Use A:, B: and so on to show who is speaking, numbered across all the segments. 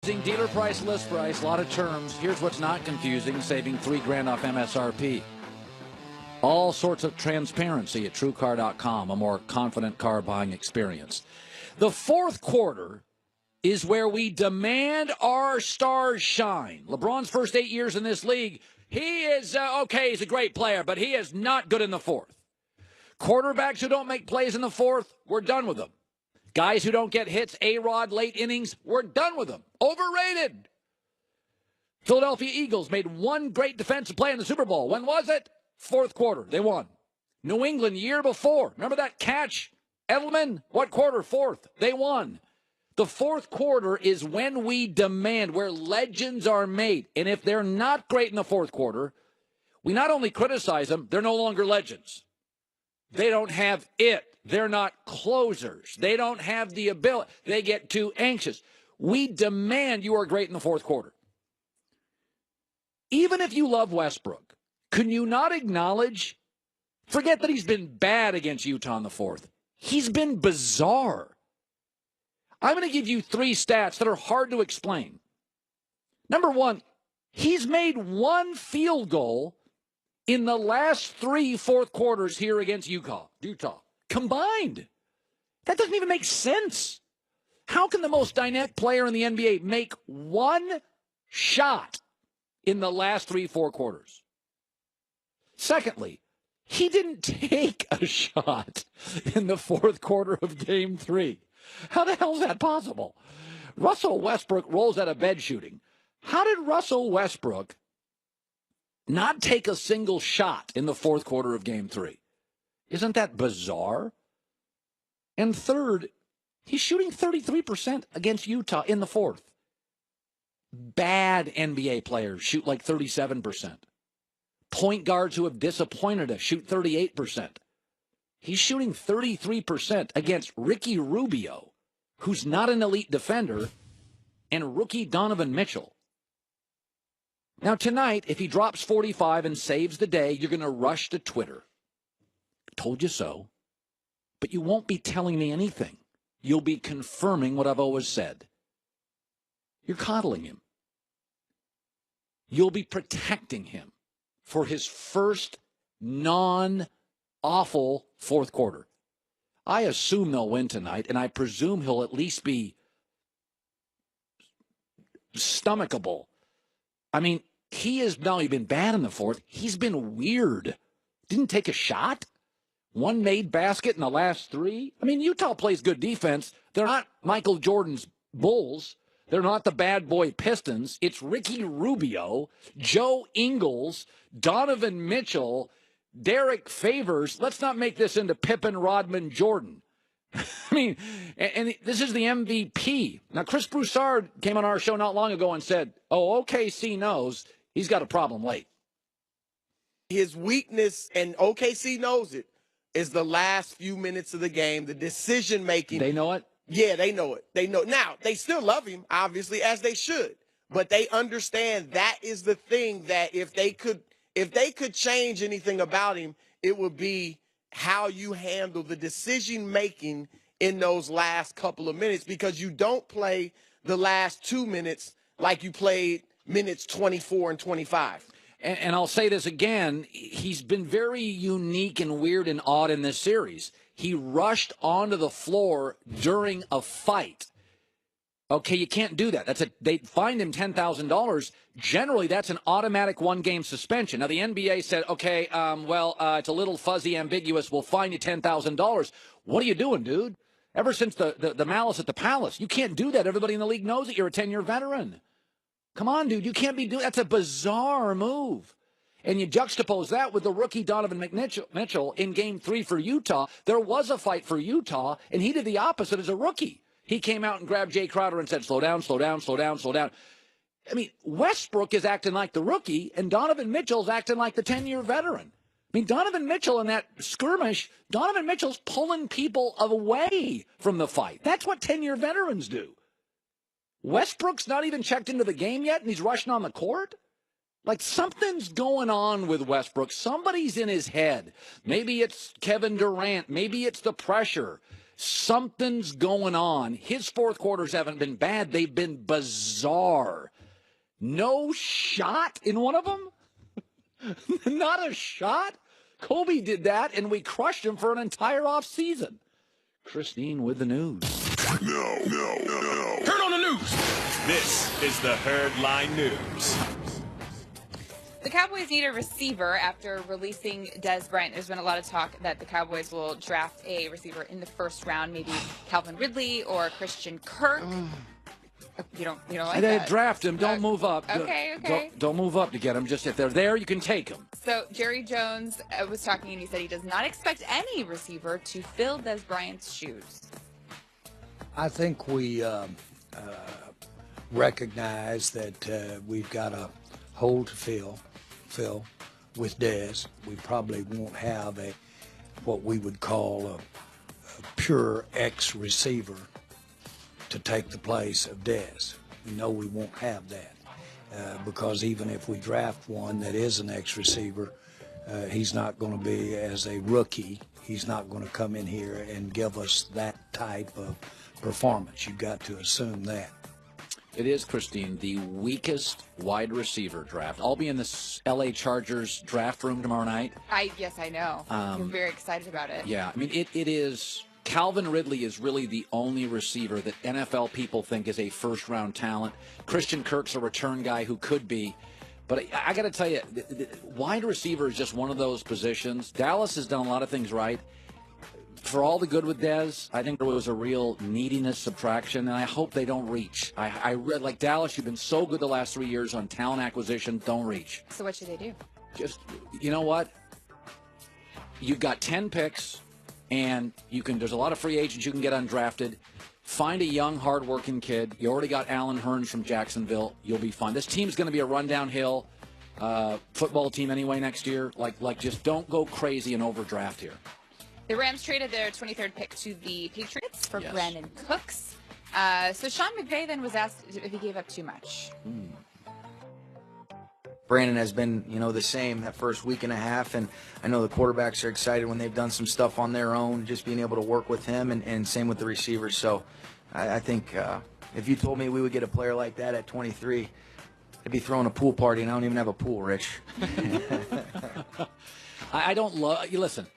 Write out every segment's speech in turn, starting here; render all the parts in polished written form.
A: Using dealer price, list price, a lot of terms. Here's what's not confusing, saving $3,000 off MSRP. All sorts of transparency at TrueCar.com, a more confident car buying experience. The fourth quarter is where we demand our stars shine. LeBron's first 8 years in this league, he is, okay, he's a great player, but he is not good in the fourth. Quarterbacks who don't make plays in the fourth, we're done with them. Guys who don't get hits, A-Rod, late innings, we're done with them. Overrated. Philadelphia Eagles made one great defensive play in the Super Bowl. When was it? Fourth quarter. They won. New England year before. Remember that catch? Edelman, what quarter? Fourth. They won. The fourth quarter is when we demand, where legends are made. And if they're not great in the fourth quarter, we not only criticize them, they're no longer legends. They don't have it. They're not closers. They don't have the ability. They get too anxious. We demand you are great in the fourth quarter. Even if you love Westbrook, can you not acknowledge, forget that he's been bad against Utah in the fourth. He's been bizarre. I'm going to give you three stats that are hard to explain. Number one, he's made one field goal in the last three fourth quarters here against Utah. Combined. That doesn't even make sense. How can the most dynamic player in the NBA make one shot in the last four quarters? Secondly, he didn't take a shot in the fourth quarter of Game 3. How the hell is that possible? Russell Westbrook rolls out of bed shooting. How did Russell Westbrook not take a single shot in the fourth quarter of Game 3? Isn't that bizarre? And third, he's shooting 33% against Utah in the fourth. Bad NBA players shoot like 37%. Point guards who have disappointed us shoot 38%. He's shooting 33% against Ricky Rubio, who's not an elite defender, and rookie Donovan Mitchell. Now tonight, if he drops 45 and saves the day, you're going to rush to Twitter. Told you so. But you won't be telling me anything. You'll be confirming what I've always said. You're coddling him. You'll be protecting him for his first non-awful fourth quarter. I assume they'll win tonight, and I presume he'll at least be stomachable. I mean, he has not only been bad in the fourth, he's been weird. Didn't take a shot. One made basket in the last three. I mean, Utah plays good defense. They're not Michael Jordan's Bulls. They're not the bad boy Pistons. It's Ricky Rubio, Joe Ingles, Donovan Mitchell, Derek Favors. Let's not make this into Pippen, Rodman, Jordan. I mean, and this is the MVP. Now, Chris Broussard came on our show not long ago and said, OKC knows he's got a problem late.
B: His weakness, and OKC knows it, is the last few minutes of the game, the decision-making.
A: They know it?
B: Yeah, they know it. They know. Now, they still love him, obviously, as they should. But they understand that is the thing that if they could change anything about him, it would be how you handle the decision-making in those last couple of minutes, because you don't play the last 2 minutes like you played minutes 24 and 25.
A: And I'll say this again, he's been very unique and weird and odd in this series. He rushed onto the floor during a fight. Okay, you can't do that. They fined him $10,000. Generally, that's an automatic one-game suspension. Now, the NBA said, okay, it's a little fuzzy, ambiguous. We'll fine you $10,000. What are you doing, dude? Ever since the malice at the palace, you can't do that. Everybody in the league knows that you're a 10-year veteran. Come on, dude. You can't be doing that's a bizarre move. And you juxtapose that with the rookie Donovan Mitchell in Game 3 for Utah. There was a fight for Utah, and he did the opposite as a rookie. He came out and grabbed Jay Crowder and said, slow down, slow down, slow down, slow down. I mean, Westbrook is acting like the rookie, and Donovan Mitchell's acting like the 10-year veteran. I mean, Donovan Mitchell in that skirmish, Donovan Mitchell's pulling people away from the fight. That's what 10-year veterans do. Westbrook's not even checked into the game yet, and he's rushing on the court? Like, something's going on with Westbrook. Somebody's in his head. Maybe it's Kevin Durant. Maybe it's the pressure. Something's going on. His fourth quarters haven't been bad. They've been bizarre. No shot in one of them? Not a shot? Kobe did that, and we crushed him for an entire offseason. Christine with the news.
C: No. Turn on the news. This is the Herd Line News.
D: The Cowboys need a receiver after releasing Dez Bryant. There's been a lot of talk that the Cowboys will draft a receiver in the first round, maybe Calvin Ridley or Christian Kirk. You don't like that?
A: Draft him. Don't move up.
D: Okay.
A: Don't move up to get him. Just if they're there, you can take them.
D: So Jerry Jones was talking, and he said he does not expect any receiver to fill Dez Bryant's shoes.
E: I think we recognize that we've got a hole to fill with Dez. We probably won't have what we would call a pure X receiver to take the place of Dez. We know we won't have that because even if we draft one that is an X receiver, he's not going to be, as a rookie, he's not going to come in here and give us that type of performance. You've got to assume that.
A: It is, Christine, the weakest wide receiver draft. I'll be in the L.A. Chargers draft room tomorrow night.
D: Yes, I know. You're very excited about it.
A: Yeah, I mean, it is. Calvin Ridley is really the only receiver that NFL people think is a first-round talent. Christian Kirk's a return guy who could be. But I got to tell you, wide receiver is just one of those positions. Dallas has done a lot of things right. For all the good with Dez, I think there was a real neediness subtraction, and I hope they don't reach. I read, like Dallas, you've been so good the last 3 years on talent acquisition, don't reach.
D: So what should they do?
A: Just, you know what? You've got 10 picks, and there's a lot of free agents you can get undrafted. Find a young, hard-working kid. You already got Alan Hearns from Jacksonville. You'll be fine. This team's going to be a run-downhill football team anyway next year. Like, just don't go crazy and overdraft here.
D: The Rams traded their 23rd pick to the Patriots for
A: Yes.
D: Brandon Cooks. So Sean McVay then was asked if he gave up too much.
F: Brandon has been, the same that first week and a half, and I know the quarterbacks are excited when they've done some stuff on their own, just being able to work with him, and same with the receivers. So I think if you told me we would get a player like that at 23, I'd be throwing a pool party, and I don't even have a pool, Rich.
A: I don't love – listen,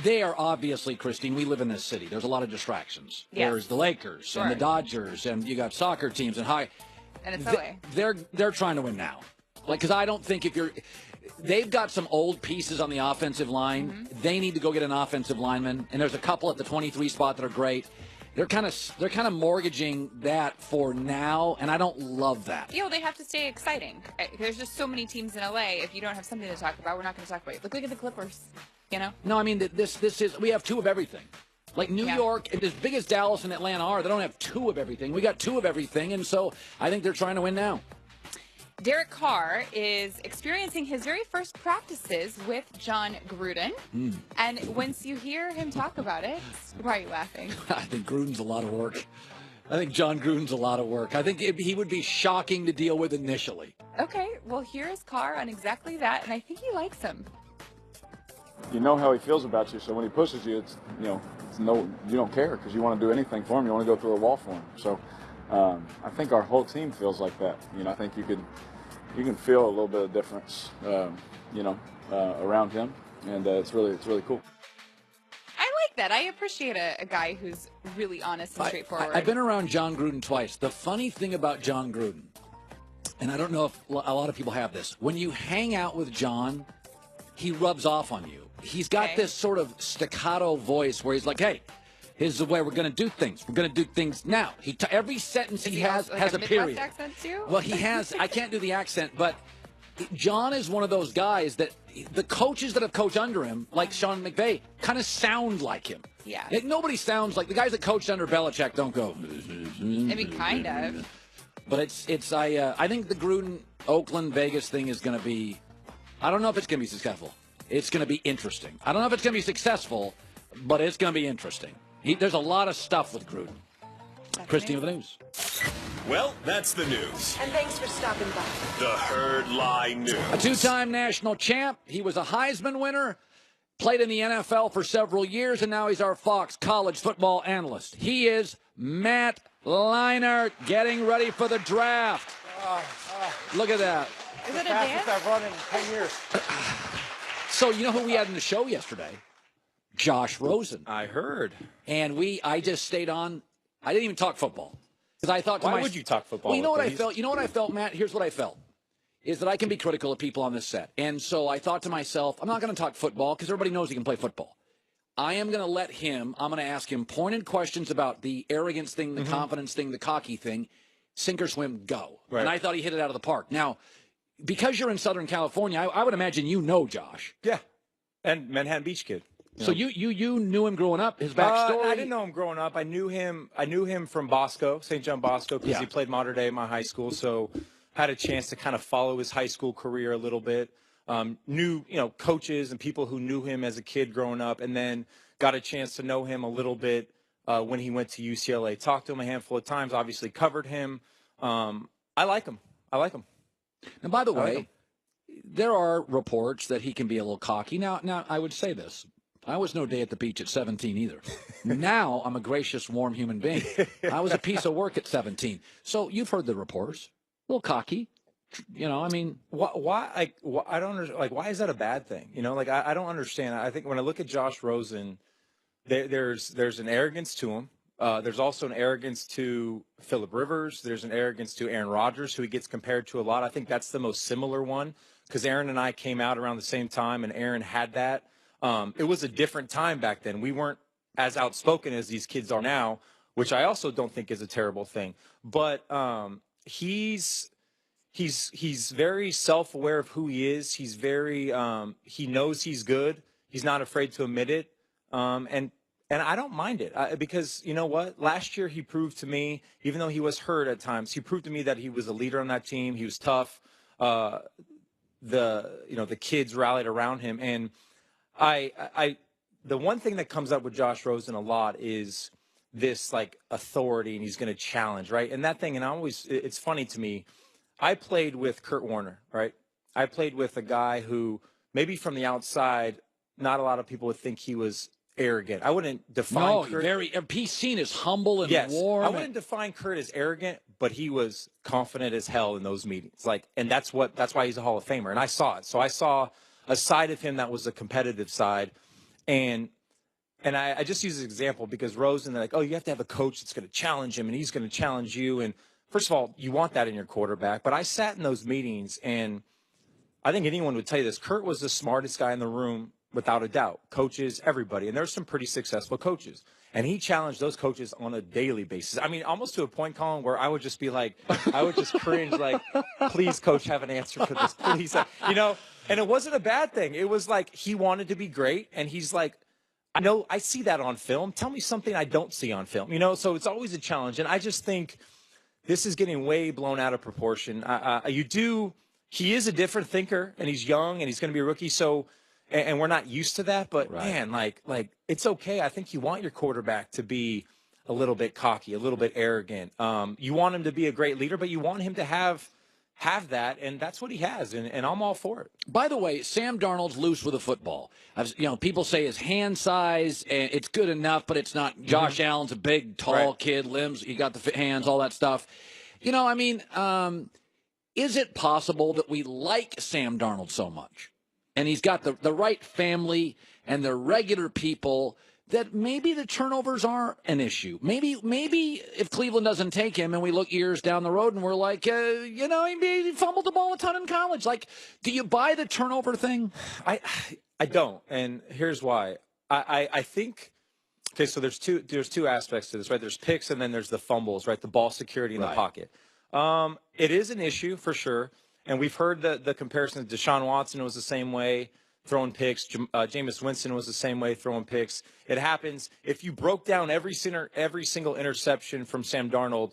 A: they are obviously, Christine, we live in this city. There's a lot of distractions.
D: Yes.
A: There's the Lakers and the Dodgers, and you got soccer teams and
D: And it's LA.
A: They're trying to win now. Because I don't think they've got some old pieces on the offensive line. Mm-hmm. They need to go get an offensive lineman, and there's a couple at the 23 spot that are great. They're kind of mortgaging that for now, and I don't love that.
D: They have to stay exciting. There's just so many teams in LA. If you don't have something to talk about, we're not going to talk about it. Look at the Clippers.
A: No, I mean this is we have two of everything. Like New York, and as big as Dallas and Atlanta are, they don't have two of everything. We got two of everything, and so I think they're trying to win now.
D: Derek Carr is experiencing his very first practices with John Gruden. And once you hear him talk about it, why are you laughing?
A: I think Gruden's a lot of work. I think John Gruden's a lot of work. I think he would be shocking to deal with initially.
D: Okay, well, here is Carr on exactly that, and I think he likes him.
G: You know how he feels about you, so when he pushes you, you don't care because you want to do anything for him. You want to go through a wall for him. So I think our whole team feels like that. I think you can feel a little bit of difference, around him, and it's really cool.
D: I like that. I appreciate a guy who's really honest and straightforward.
A: I've been around John Gruden twice. The funny thing about John Gruden, and I don't know if a lot of people have this, when you hang out with John, he rubs off on you. He's got this sort of staccato voice where he's like, hey, here's the way we're going to do things. We're going to do things now. Every sentence he has
D: like
A: a period.
D: Accent too?
A: Well, he has. I can't do the accent, but John is one of those guys that the coaches that have coached under him, like Sean McVay, kind of sound like him.
D: Yeah.
A: Nobody sounds like the guys that coached under Belichick don't go.
D: I mean, kind of.
A: But I think the Gruden Oakland Vegas thing is going to be. I don't know if it's going to be successful. It's going to be interesting. I don't know if it's going to be successful, but it's going to be interesting. There's a lot of stuff with Gruden. Christine with the news.
C: Well, that's the news.
H: And thanks for stopping by.
C: The Herd Line News.
A: A two-time national champ. He was a Heisman winner. played in the NFL for several years, and now he's our Fox college football analyst. He is Matt Leinart, getting ready for the draft. Look at that.
D: Is it a dance?
H: I've run in 10 years.
A: So you know who we had in the show yesterday? Josh Rosen.
H: I heard.
A: And I just stayed on. I didn't even talk football. Because I thought to
H: Why would you talk football?
A: Well, you know what
H: with
A: I
H: these?
A: felt? You know what I felt, Matt? Here's what I felt. Is that I can be critical of people on this set. And so I thought to myself, I'm not going to talk football because everybody knows he can play football. I am going to let him, I'm going to ask him pointed questions about the arrogance thing, the confidence thing, the cocky thing. Sink or swim, go.
H: Right.
A: And I thought he hit it out of the park. Now, because you're in Southern California, I would imagine you know Josh.
H: Yeah, and Manhattan Beach kid.
A: So you knew him growing up, his backstory?
H: I didn't know him growing up. I knew him from Bosco, St. John Bosco, because he played Mater Dei at my high school. So had a chance to kind of follow his high school career a little bit. Knew coaches and people who knew him as a kid growing up, and then got a chance to know him a little bit when he went to UCLA. Talked to him a handful of times. Obviously covered him. I like him.
A: And by the way, there are reports that he can be a little cocky. Now I would say this. I was no day at the beach at 17 either. Now I'm a gracious, warm human being. I was a piece of work at 17. So you've heard the reports. A little cocky. I mean.
H: Why I don't understand. Like, why is that a bad thing? I don't understand. I think when I look at Josh Rosen, there's an arrogance to him. There's also an arrogance to Phillip Rivers. There's an arrogance to Aaron Rodgers, who he gets compared to a lot. I think that's the most similar one because Aaron and I came out around the same time, and Aaron had that. It was a different time back then. We weren't as outspoken as these kids are now, which I also don't think is a terrible thing. But he's very self-aware of who he is. He's very he knows he's good. He's not afraid to admit it. And I don't mind it because you know what? Last year he proved to me, even though he was hurt at times, he proved to me that he was a leader on that team. He was tough. The kids rallied around him, and the one thing that comes up with Josh Rosen a lot is this like authority, and he's going to challenge, right? And that thing, and it's funny to me. I played with Kurt Warner, right? I played with a guy who maybe from the outside, not a lot of people would think he was arrogant. I wouldn't define Kurt.
A: He's seen as humble and warm.
H: I wouldn't define Kurt as arrogant, but he was confident as hell in those meetings. And that's why he's a Hall of Famer. And I saw it. So I saw a side of him that was a competitive side. And I just use this example because Rosen, they're like, oh, you have to have a coach that's going to challenge him and he's going to challenge you. And first of all, you want that in your quarterback. But I sat in those meetings, and I think anyone would tell you this. Kurt was the smartest guy in the room, without a doubt. Coaches, everybody. And there's some pretty successful coaches. And he challenged those coaches on a daily basis. I mean, almost to a point, Colin, where I would just be like, I would just cringe, like, please, coach, have an answer for this. Please. And it wasn't a bad thing. It was like he wanted to be great. And he's like, I know I see that on film. Tell me something I don't see on film. So it's always a challenge. And I just think this is getting way blown out of proportion. He is a different thinker, and he's young, and he's going to be a rookie. So, and we're not used to that. But man, like it's okay. I think you want your quarterback to be a little bit cocky, a little bit arrogant. You want him to be a great leader, but you want him to have that, and that's what he has, and I'm all for it.
A: By the way, Sam Darnold's loose with a football. People say his hand size, and it's good enough, but it's not. Josh Allen's a big, tall kid, limbs, he got the hands, all that stuff. Is it possible that we like Sam Darnold so much, and he's got the right family and the regular people, that maybe the turnovers are an issue? Maybe if Cleveland doesn't take him and we look years down the road and we're like, he fumbled the ball a ton in college. Like, do you buy the turnover thing?
H: I don't, and here's why. I think, okay, so there's two aspects to this, right? There's picks and then there's the fumbles, right? The ball security in the pocket. It is an issue for sure, and we've heard the comparison. Deshaun Watson was the same way, throwing picks. Jameis Winston was the same way, throwing picks. It happens. If you broke down every single interception from Sam Darnold,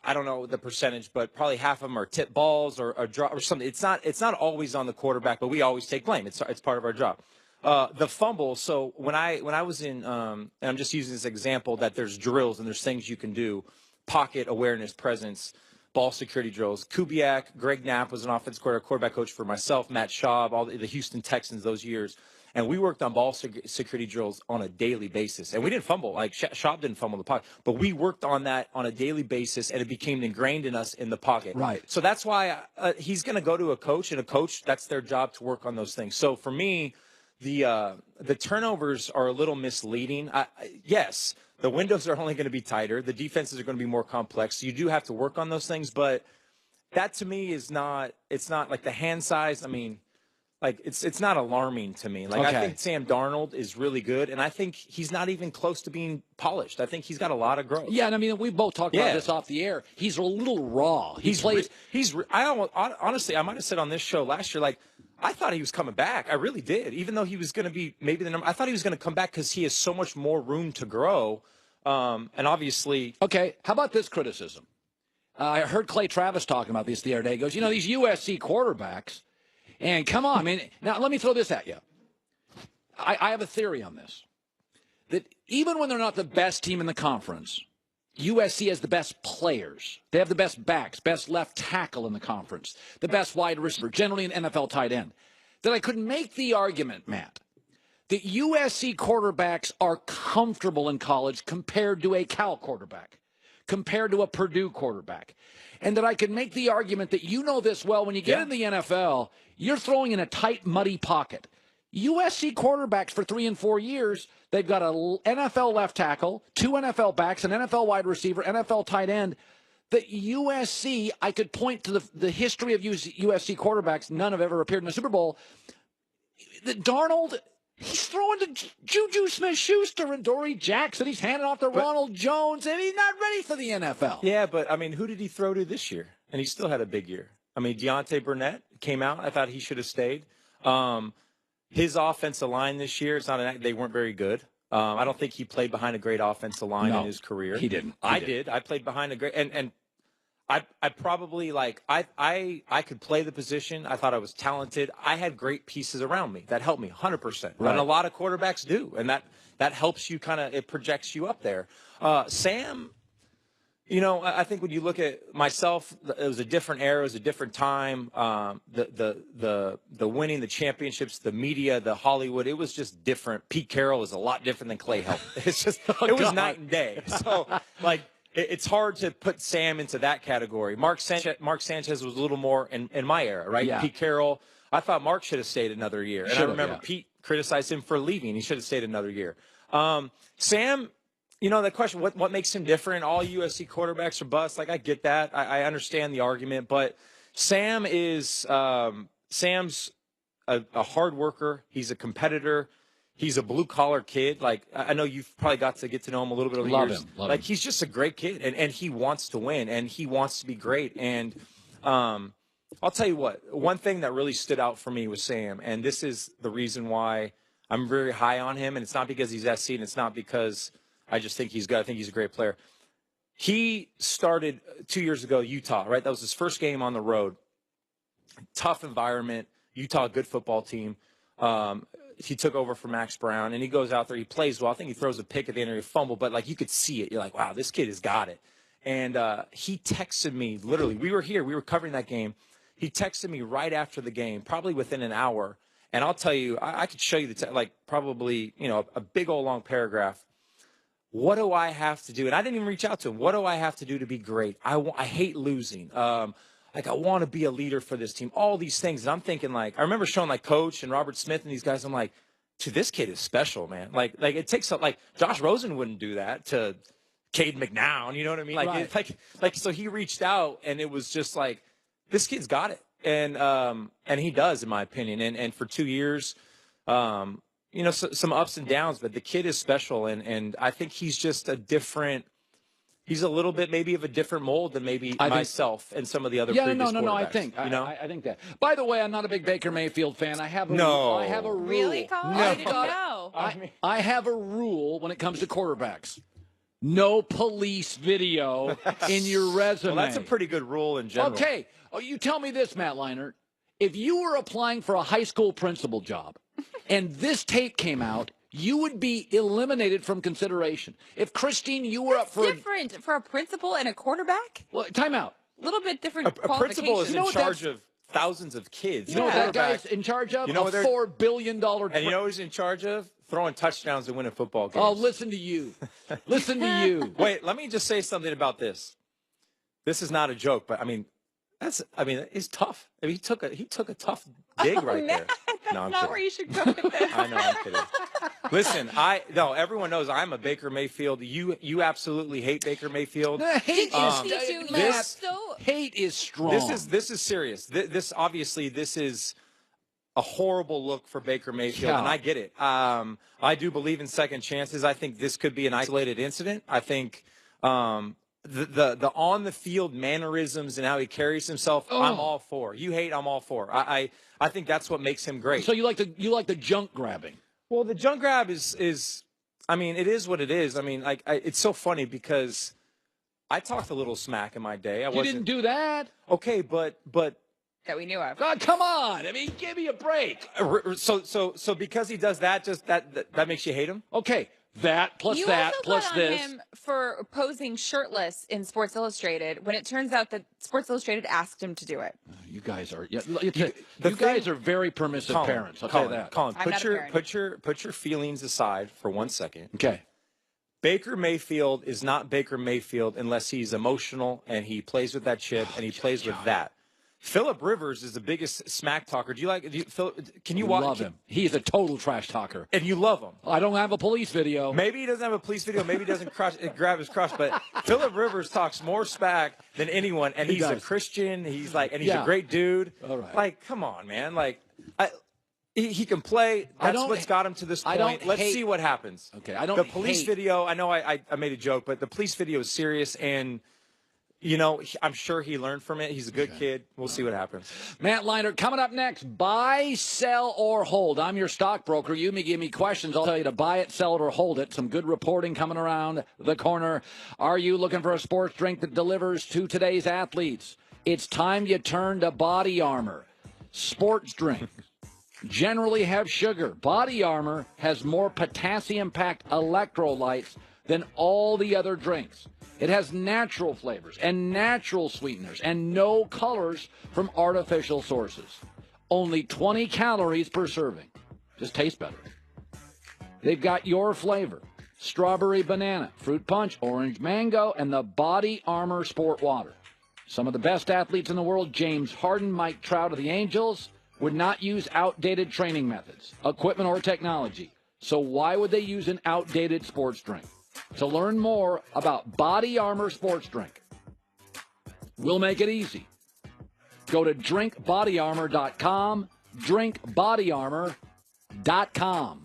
H: I don't know the percentage, but probably half of them are tip balls or drop or something. It's not always on the quarterback, but we always take blame. It's part of our job. The fumble. So when I was in, and I'm just using this example that there's drills and there's things you can do, pocket awareness, presence, ball security drills. Kubiak, Greg Knapp was an offensive quarterback coach for myself, Matt Schaub, all the Houston Texans those years. And we worked on ball security drills on a daily basis. And we didn't fumble. Like, Schaub didn't fumble the pocket. But we worked on that on a daily basis, and it became ingrained in us in the pocket.
A: Right.
H: So that's why he's going to go to a coach, and a coach, that's their job to work on those things. So for me, the turnovers are a little misleading. Yes, the windows are only going to be tighter. The defenses are going to be more complex. So you do have to work on those things. But that to me is not – it's not like the hand size. I mean – like, it's not alarming to me. Like,
A: okay.
H: I think Sam Darnold is really good, and I think he's not even close to being polished. I think he's got a lot of growth.
A: Yeah, and I mean, we both talked about this off the air. He's a little raw.
H: Honestly, I might have said on this show last year, like, I thought he was coming back. I really did. Even though he was going to be maybe the number, I thought he was going to come back because he has so much more room to grow. And obviously.
A: Okay, how about this criticism? I heard Clay Travis talking about this the other day. He goes, these USC quarterbacks. And come on, man. Now, let me throw this at you. I have a theory on this. That even when they're not the best team in the conference, USC has the best players. They have the best backs, best left tackle in the conference, the best wide receiver, generally an NFL tight end. That I could make the argument, Matt, that USC quarterbacks are comfortable in college compared to a Cal quarterback, compared to a Purdue quarterback. And that I could make the argument that you know this well, when you get in the NFL, you're throwing in a tight, muddy pocket. USC quarterbacks for 3 and 4 years, they've got an NFL left tackle, 2 NFL backs, an NFL wide receiver, NFL tight end. The USC, I could point to the history of USC quarterbacks. None have ever appeared in a Super Bowl. The Darnold, he's throwing to Juju Smith-Schuster and Dory Jackson. He's handing off to Ronald Jones, and he's not ready for the NFL.
H: Yeah, but, I mean, who did he throw to this year? And he still had a big year. I mean, Deontay Burnett came out. I thought he should have stayed. His offensive line this year, they weren't very good. I don't think he played behind a great offensive line in his career.
A: He didn't.
H: I did. I played behind a great – and I probably, like, I could play the position. I thought I was talented. I had great pieces around me that helped me 100%.
A: Right.
H: And a lot of quarterbacks do, and that helps you kind of – it projects you up there. Sam – I think when you look at myself, it was a different era, it was a different time. The winning the championships, the media, the Hollywood, it was just different. Pete Carroll is a lot different than Clay Helton. It's just it was night and day. So like it's hard to put Sam into that category. Mark Sanchez was a little more in my era, right?
A: Yeah.
H: Pete Carroll, I thought Mark should have stayed another year, and I remember Pete criticized him for leaving. He should have stayed another year. Sam. The question, what makes him different? All USC quarterbacks are busts. Like, I get that. I understand the argument. But Sam's a hard worker. He's a competitor. He's a blue-collar kid. Like, I know you've probably got to get to know him a little bit over the years.
A: Love him.
H: He's just a great kid, and he wants to win, and he wants to be great. And I'll tell you what, one thing that really stood out for me was Sam, and this is the reason why I'm very high on him, and it's not because he's SC, and it's not because – I just think he's good. I think he's a great player. He started 2 years ago, Utah, right? That was his first game on the road. Tough environment. Utah, good football team. He took over for Max Brown, and he goes out there. He plays well. I think he throws a pick at the end of a fumble, but, like, you could see it. You're like, wow, this kid has got it. And he texted me, literally. We were here. We were covering that game. He texted me right after the game, probably within an hour. And I'll tell you, I could show you probably, a big old long paragraph. What do I have to do? And I didn't even reach out to him. What do I have to do to be great? I hate losing. I want to be a leader for this team. All these things. And I'm thinking, I remember showing, Coach and Robert Smith and these guys. I'm like, dude, this kid is special, man. Like it takes, Josh Rosen wouldn't do that to Cade McNown. You know what I mean?
A: Right.
H: So he reached out, and it was just like, this kid's got it. And he does, in my opinion. And for 2 years, some ups and downs, but the kid is special, and I think he's just he's a little bit maybe of a different mold than maybe myself and some of the other previous quarterbacks.
A: I think that. By the way, I'm not a big Baker Mayfield fan. I have a rule.
D: Really, Colin?
A: No.
D: I didn't know.
A: I have a rule when it comes to quarterbacks. No police video in your resume.
H: Well, that's a pretty good rule in general.
A: Okay. Oh, you tell me this, Matt Leinart. If you were applying for a high school principal job and this tape came out, you would be eliminated from consideration. If, Christine, you were up for
D: different for a principal and a quarterback?
A: Well, time out.
D: A little bit different
H: A principal is in charge of thousands of kids.
A: You know what that guy's in charge of?
H: You know
A: a $4 billion.
H: And you know what he's in charge of? Throwing touchdowns and winning football games.
A: Oh, listen to you. Listen to you.
H: Wait, let me just say something about this. This is not a joke, but I mean, it's tough. I mean, he took a tough dig right there.
D: That's
H: I'm
D: not
H: kidding.
D: where you should go with this.
H: I know, I'm kidding. Listen, everyone knows I'm a Baker Mayfield. You absolutely hate Baker Mayfield.
A: Hate is strong.
H: This is serious. This obviously is a horrible look for Baker Mayfield, and I get it. I do believe in second chances. I think this could be an isolated incident. I think the on the field mannerisms and how he carries himself, I'm all for. You hate, I'm all for. I think that's what makes him great.
A: So you like the junk grabbing?
H: Well, the junk grab is I mean, it is what it is. I mean, it's so funny because I talked a little smack in my day.
A: You didn't do that.
H: Okay, but
D: That we knew of.
A: God, come on! I mean, give me a break.
H: So because he does that, just that makes you hate him?
A: Okay, that plus
D: You
A: that
D: also
A: plus
D: got
A: this.
D: on him for posing shirtless in Sports Illustrated when it turns out that Sports Illustrated asked him to do it.
A: You guys are you guys are very permissive parents. I'll tell you that.
H: Colin,
D: I'm not a parent.
H: put your feelings aside for 1 second.
A: Okay.
H: Baker Mayfield is not Baker Mayfield unless he's emotional and he plays with that chip and he plays with that. Phillip Rivers is the biggest smack talker. Can you watch?
A: Love him. He's a total trash talker.
H: And you love him.
A: I don't have a police video.
H: Maybe he doesn't have a police video. Maybe he doesn't grab his crotch. But Phillip Rivers talks more smack than anyone, and he's a Christian. He's a great dude.
A: All right.
H: Like, come on, man. Like, he can play. That's what's got him to this point. Let's see what happens.
A: Okay. I don't.
H: The police video. I know I made a joke, but the police video is serious and. You know, I'm sure he learned from it. He's a good kid. We'll see what happens.
A: Matt Leinart coming up next. Buy, sell, or hold. I'm your stockbroker. You may give me questions. I'll tell you to buy it, sell it, or hold it. Some good reporting coming around the corner. Are you looking for a sports drink that delivers to today's athletes? It's time you turn to Body Armor. Sports drink. Generally have sugar. Body Armor has more potassium-packed electrolytes than all the other drinks. It has natural flavors and natural sweeteners and no colors from artificial sources. Only 20 calories per serving. Just tastes better. They've got your flavor. Strawberry banana, fruit punch, orange mango, and the Body Armor Sport Water. Some of the best athletes in the world, James Harden, Mike Trout of the Angels, would not use outdated training methods, equipment, or technology. So why would they use an outdated sports drink? To learn more about Body Armor Sports Drink, we'll make it easy. Go to drinkbodyarmor.com, drinkbodyarmor.com.